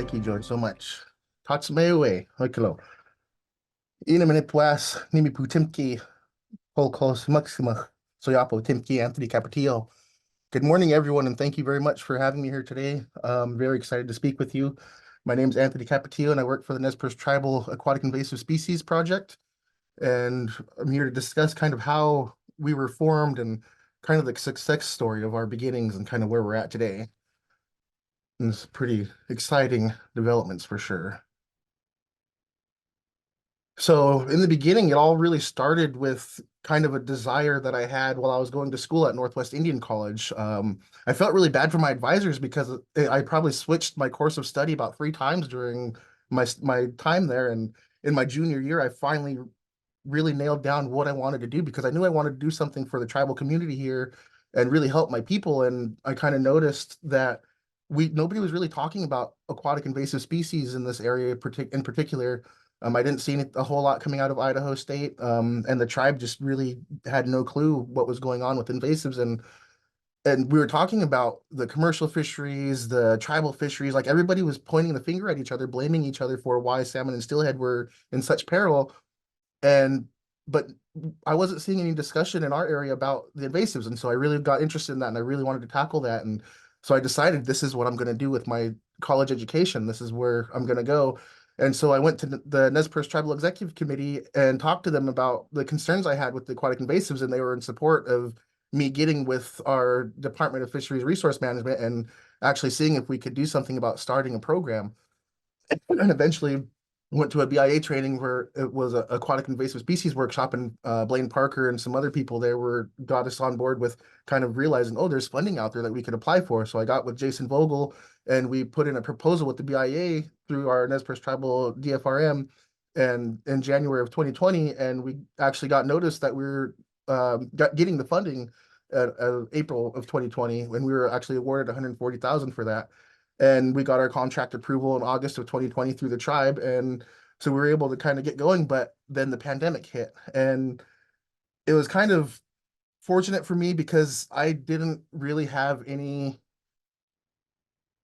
Thank you, George, so much. Tatsumewe, Hoikalo. Inimini NimiiPuu Timki, Polkos Maxima, Soyapo Timki, Anthony Capetillo. Good morning, everyone, and thank you very much for having me here today. I'm very excited to speak with you. My name is Anthony Capetillo, and I work for the Nez Perce Tribal Aquatic Invasive Species Project. And I'm here to discuss kind of how we were formed and kind of the success story of our beginnings and kind of where we're at today. And it's pretty exciting developments for sure. So in the beginning, it all really started with kind of a desire that I had while I was going to school at Northwest Indian College. I felt really bad for my advisors because I probably switched my course of study about 3 times during my time there. And in my junior year, I finally really nailed down what I wanted to do because I knew I wanted to do something for the tribal community here and really help my people. And I kind of noticed that nobody was really talking about aquatic invasive species in this area in particular. I didn't see a whole lot coming out of Idaho State, and the tribe just really had no clue what was going on with invasives. And we were talking about the commercial fisheries, the tribal fisheries, like everybody was pointing the finger at each other, blaming each other for why salmon and steelhead were in such peril. And but I wasn't seeing any discussion in our area about the invasives, and so I really got interested in that, and I really wanted to tackle that. And so I decided this is what I'm going to do with my college education. This is where I'm going to go. And so I went to the Nez Perce Tribal Executive Committee and talked to them about the concerns I had with the aquatic invasives, and they were in support of me getting with our Department of Fisheries Resource Management and actually seeing if we could do something about starting a program. And eventually went to a BIA training where it was a aquatic invasive species workshop, and Blaine Parker and some other people there got us on board with kind of realizing, oh, there's funding out there that we could apply for. So I got with Jason Vogel and we put in a proposal with the BIA through our Nez Perce Tribal DFRM and in January of 2020, and we actually got notice that we were getting the funding at April of 2020 when we were actually awarded 140,000 for that. And we got our contract approval in August of 2020 through the tribe. And so we were able to kind of get going, but then the pandemic hit. And it was kind of fortunate for me because I didn't really have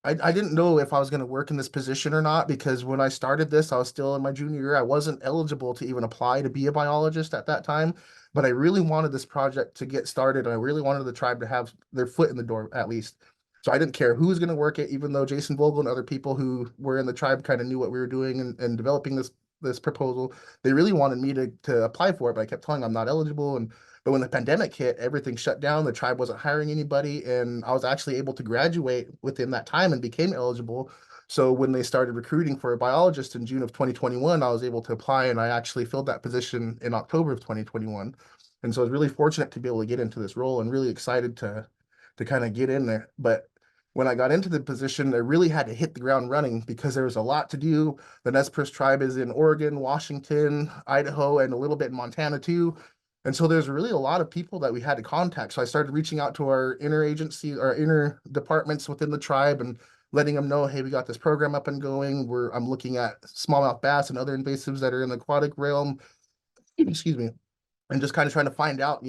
I didn't know if I was going to work in this position or not, because when I started this, I was still in my junior year. I wasn't eligible to even apply to be a biologist at that time, but I really wanted this project to get started. And I really wanted the tribe to have their foot in the door at least. So I didn't care who was going to work it, even though Jason Vogel and other people who were in the tribe kind of knew what we were doing and developing this proposal. They really wanted me to apply for it, but I kept telling them I'm not eligible. But when the pandemic hit, everything shut down. The tribe wasn't hiring anybody, and I was actually able to graduate within that time and became eligible. So when they started recruiting for a biologist in June of 2021, I was able to apply, and I actually filled that position in October of 2021. And so I was really fortunate to be able to get into this role and really excited to kind of get in there. But when I got into the position, I really had to hit the ground running because there was a lot to do. The Nez Perce tribe is in Oregon, Washington, Idaho, and a little bit in Montana too. And so there's really a lot of people that we had to contact. So I started reaching out to our interagency or inner departments within the tribe and letting them know, hey, we got this program up and going. I'm looking at smallmouth bass and other invasives that are in the aquatic realm. Excuse me. And just kind of trying to find out,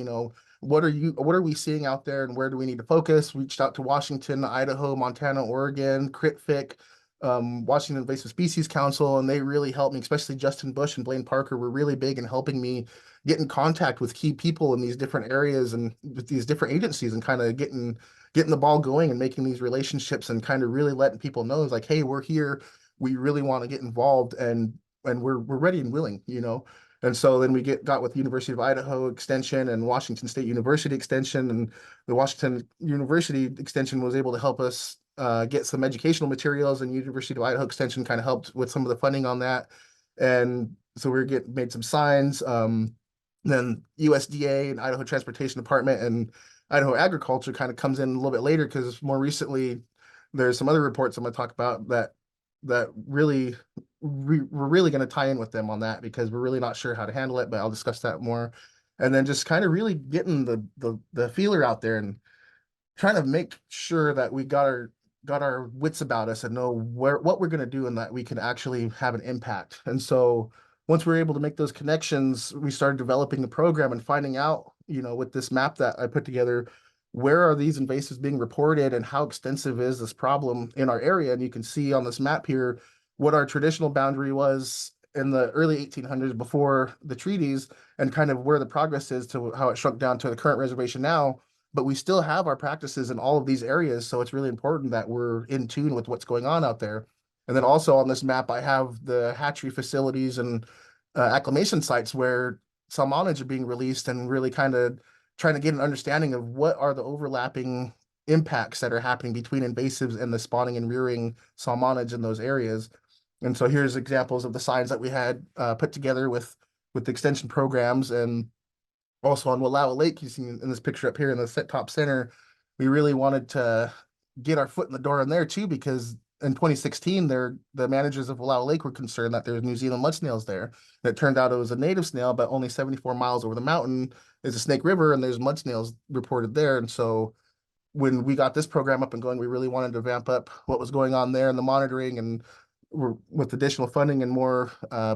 what are we seeing out there and where do we need to focus? Reached out to Washington, Idaho, Montana, Oregon, CritFic, Washington Invasive Species Council, and they really helped me, especially Justin Bush and Blaine Parker were really big in helping me get in contact with key people in these different areas and with these different agencies and kind of getting the ball going and making these relationships and kind of really letting people know it's like, hey, we're here, we really want to get involved, and we're ready and willing. And so then we got with University of Idaho Extension and Washington State University Extension, and the Washington University Extension was able to help us get some educational materials, and University of Idaho Extension kind of helped with some of the funding on that. And so made some signs. Then USDA and Idaho Transportation Department and Idaho Agriculture kind of comes in a little bit later because more recently there's some other reports I'm going to talk about that really we're really going to tie in with them on that because we're really not sure how to handle it, but I'll discuss that more. And then just kind of really getting the feeler out there and trying to make sure that we got our wits about us and know what we're going to do and that we can actually have an impact. And so once we were able to make those connections, we started developing the program and finding out, with this map that I put together, where are these invasives being reported and how extensive is this problem in our area. And you can see on this map here what our traditional boundary was in the early 1800s before the treaties, and kind of where the progress is to how it shrunk down to the current reservation now. But we still have our practices in all of these areas, so it's really important that we're in tune with what's going on out there. And then also on this map, I have the hatchery facilities and acclimation sites where salmonids are being released, and really kind of trying to get an understanding of what are the overlapping impacts that are happening between invasives and the spawning and rearing salmonids in those areas. And so here's examples of the signs that we had put together with the extension programs. And also on Wallowa Lake, you see in this picture up here in the top center, we really wanted to get our foot in the door in there too, because in 2016, the managers of Wallowa Lake were concerned that there was New Zealand mud snails there. And it turned out it was a native snail, but only 74 miles over the mountain is a Snake River, and there's mud snails reported there. And so when we got this program up and going, we really wanted to vamp up what was going on there and the monitoring. And we're, with additional funding and more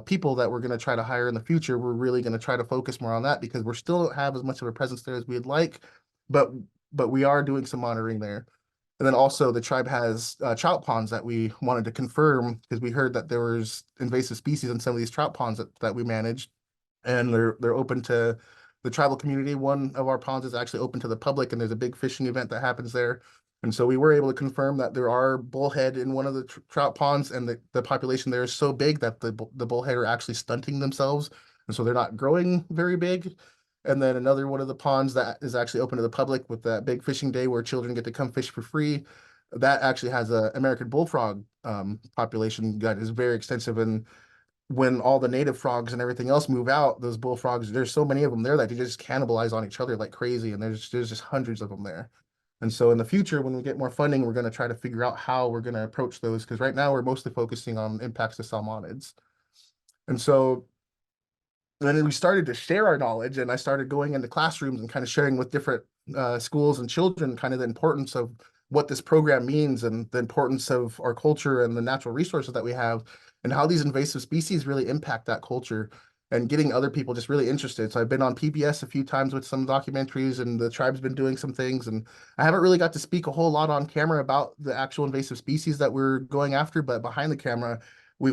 people that we're going to try to hire in the future, we're really going to try to focus more on that, because we're still don't have as much of a presence there as we'd like, but we are doing some monitoring there. And then also the tribe has trout ponds that we wanted to confirm, because we heard that there was invasive species in some of these trout ponds that we managed, and they're open to the tribal community. One of our ponds is actually open to the public, and there's a big fishing event that happens there. And so we were able to confirm that there are bullhead in one of the trout ponds, and the population there is so big that the bullhead are actually stunting themselves, and so they're not growing very big. And then another one of the ponds that is actually open to the public with that big fishing day where children get to come fish for free, that actually has a American bullfrog population that is very extensive. And when all the native frogs and everything else move out, those bullfrogs, there's so many of them there that they just cannibalize on each other like crazy, and there's just hundreds of them there. And so in the future, when we get more funding, we're going to try to figure out how we're going to approach those, because right now we're mostly focusing on impacts to salmonids. And so then we started to share our knowledge, and I started going into classrooms and kind of sharing with different schools and children kind of the importance of what this program means, and the importance of our culture and the natural resources that we have, and how these invasive species really impact that culture, and getting other people just really interested. So I've been on PBS a few times with some documentaries, and the tribe's been doing some things, and I haven't really got to speak a whole lot on camera about the actual invasive species that we're going after, but behind the camera,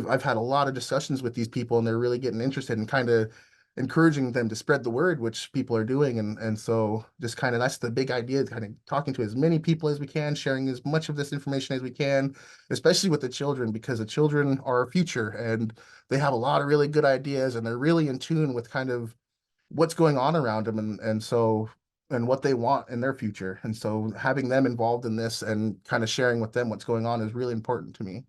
I've had a lot of discussions with these people, and they're really getting interested and kind of encouraging them to spread the word, which people are doing. And so just kind of that's the big idea, kind of talking to as many people as we can, sharing as much of this information as we can, especially with the children, because the children are our future, and they have a lot of really good ideas, and they're really in tune with kind of what's going on around them, and what they want in their future. And so having them involved in this and kind of sharing with them what's going on is really important to me.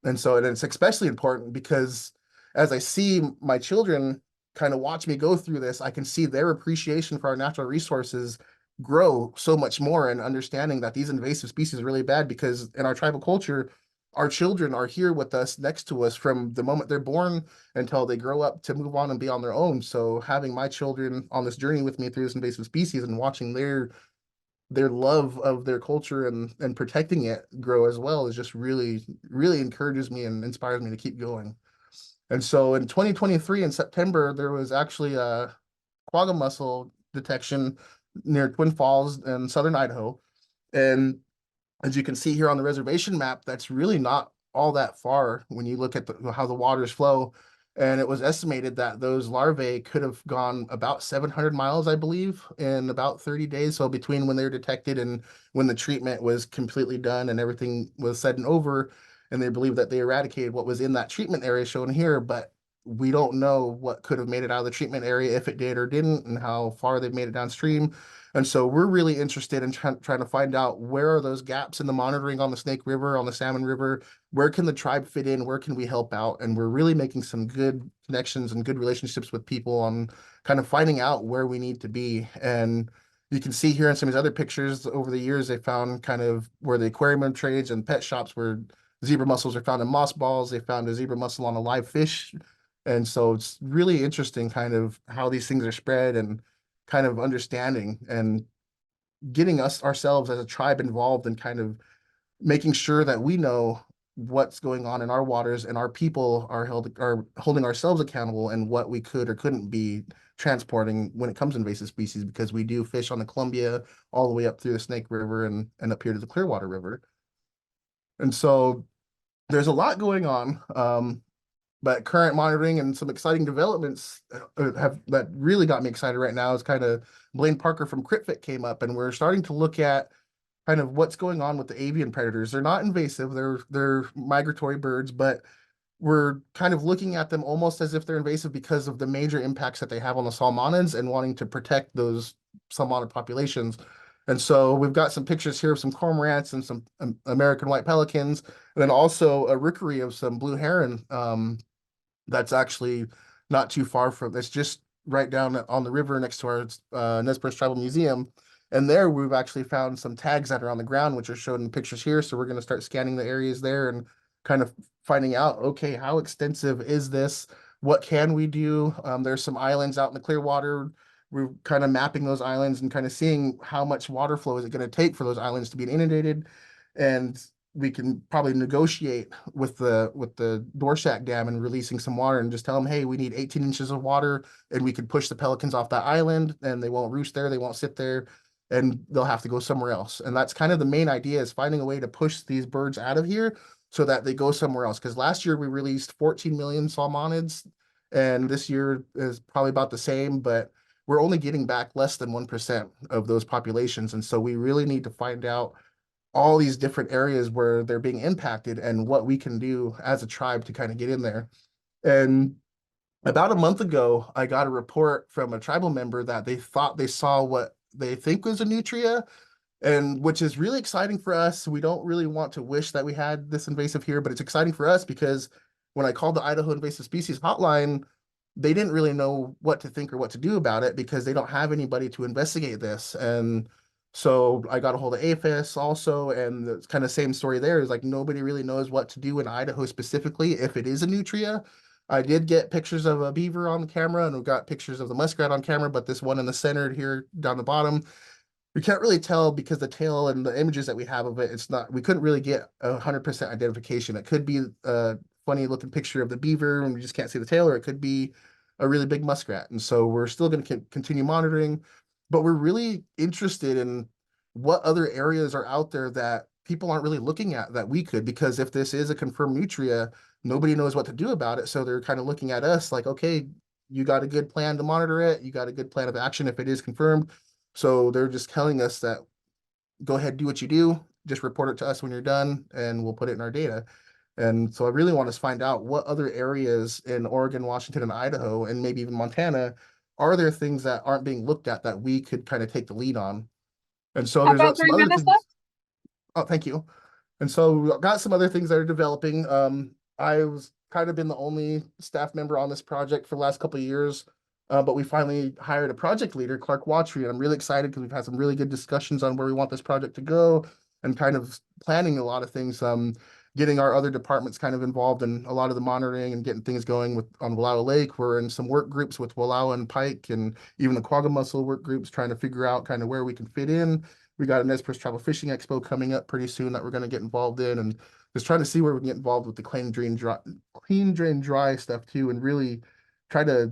And so, and it's especially important because as I see my children kind of watch me go through this, I can see their appreciation for our natural resources grow so much more, and understanding that these invasive species are really bad, because in our tribal culture, our children are here with us, next to us, from the moment they're born until they grow up to move on and be on their own. So having my children on this journey with me through this invasive species, and watching their love of their culture and protecting it grow as well, is just really encourages me and inspires me to keep going. And so in 2023 in September, there was actually a quagga mussel detection near Twin Falls in southern Idaho. And as you can see here on the reservation map, that's really not all that far when you look at how the waters flow. And it was estimated that those larvae could have gone about 700 miles, I believe, in about 30 days. So between when they were detected and when the treatment was completely done and everything was said and over, and they believe that they eradicated what was in that treatment area shown here, but we don't know what could have made it out of the treatment area, if it did or didn't, and how far they've made it downstream. And so we're really interested in trying to find out, where are those gaps in the monitoring on the Snake River, on the Salmon River? Where can the tribe fit in? Where can we help out? And we're really making some good connections and good relationships with people on kind of finding out where we need to be. And you can see here in some of these other pictures, over the years, they found kind of where the aquarium trades and pet shops, where zebra mussels are found in moss balls. They found a zebra mussel on a live fish. And so it's really interesting kind of how these things are spread, and kind of understanding and getting us ourselves as a tribe involved, and kind of making sure that we know what's going on in our waters, and our people are holding ourselves accountable and what we could or couldn't be transporting when it comes to invasive species, because we do fish on the Columbia all the way up through the Snake River and up here to the Clearwater River. And so there's a lot going on. But current monitoring and some exciting developments have that really got me excited right now is kind of Blaine Parker from CritFit came up, and we're starting to look at kind of what's going on with the avian predators. They're not invasive, they're migratory birds, but we're kind of looking at them almost as if they're invasive because of the major impacts that they have on the salmonids and wanting to protect those salmonid populations. And so we've got some pictures here of some cormorants and some American white pelicans, and then also a rookery of some blue heron that's actually not too far from, it's just right down on the river next to our Nez Perce Tribal Museum. And there we've actually found some tags that are on the ground, which are shown in the pictures here. So we're going to start scanning the areas there and kind of finding out, okay, how extensive is this? What can we do? There's some islands out in the Clearwater. We're kind of mapping those islands and kind of seeing how much water flow is it going to take for those islands to be inundated. And we can probably negotiate with the Dorsack Dam and releasing some water and just tell them, hey, we need 18 inches of water, and we could push the pelicans off that island, and they won't roost there, they won't sit there, and they'll have to go somewhere else. And that's kind of the main idea, is finding a way to push these birds out of here so that they go somewhere else. Because last year we released 14 million salmonids, and this year is probably about the same, but we're only getting back less than 1% of those populations. And so we really need to find out all these different areas where they're being impacted and what we can do as a tribe to kind of get in there. And about a month ago, I got a report from a tribal member that they thought they saw what they think was a nutria, and which is really exciting for us. We don't really want to wish that we had this invasive here, but it's exciting for us because when I called the Idaho Invasive Species Hotline, they didn't really know what to think or what to do about it because they don't have anybody to investigate this. And so I got a hold of APHIS also, and it's kind of same story there. Is like nobody really knows what to do in Idaho specifically if it is a nutria. I did get pictures of a beaver on the camera, and we got pictures of the muskrat on camera, but this one in the center here down the bottom, we can't really tell because the tail and the images that we have of it, it's not, we couldn't really get 100% identification. It could be a funny looking picture of the beaver and we just can't see the tail, or it could be a really big muskrat. And so we're still going to continue monitoring, but we're really interested in what other areas are out there that people aren't really looking at that we could, because if this is a confirmed nutria, nobody knows what to do about it. So they're kind of looking at us like, okay, you got a good plan to monitor it. You got a good plan of action if it is confirmed. So they're just telling us that go ahead, do what you do, just report it to us when you're done, and we'll put it in our data. And so I really want to find out what other areas in Oregon, Washington, and Idaho, and maybe even Montana, are there things that aren't being looked at that we could kind of take the lead on. And so there's About some 3 other minutes left. things. Oh, thank you. And so we've got some other things that are developing. I was kind of been the only staff member on this project for the last couple of years, but we finally hired a project leader, Clark Watry, and I'm really excited because we've had some really good discussions on where we want this project to go and kind of planning a lot of things. Getting our other departments kind of involved in a lot of the monitoring and getting things going with on Wallowa Lake. We're in some work groups with Wallowa and Pike and even the Quagga Mussel work groups, trying to figure out kind of where we can fit in. We got a Nez Perce Travel Fishing Expo coming up pretty soon that we're going to get involved in, and just trying to see where we can get involved with the clean drain dry stuff too, and really try to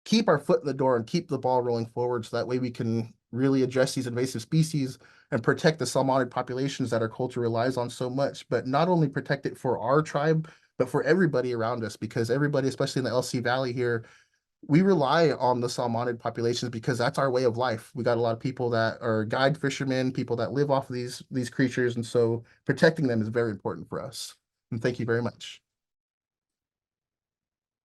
keep our foot in the door and keep the ball rolling forward so that way we can really address these invasive species and protect the salmonid populations that our culture relies on so much, but not only protect it for our tribe, but for everybody around us, because everybody, especially in the LC Valley here, we rely on the salmonid populations because that's our way of life. We got a lot of people that are guide fishermen, people that live off of these creatures, and so protecting them is very important for us. And thank you very much.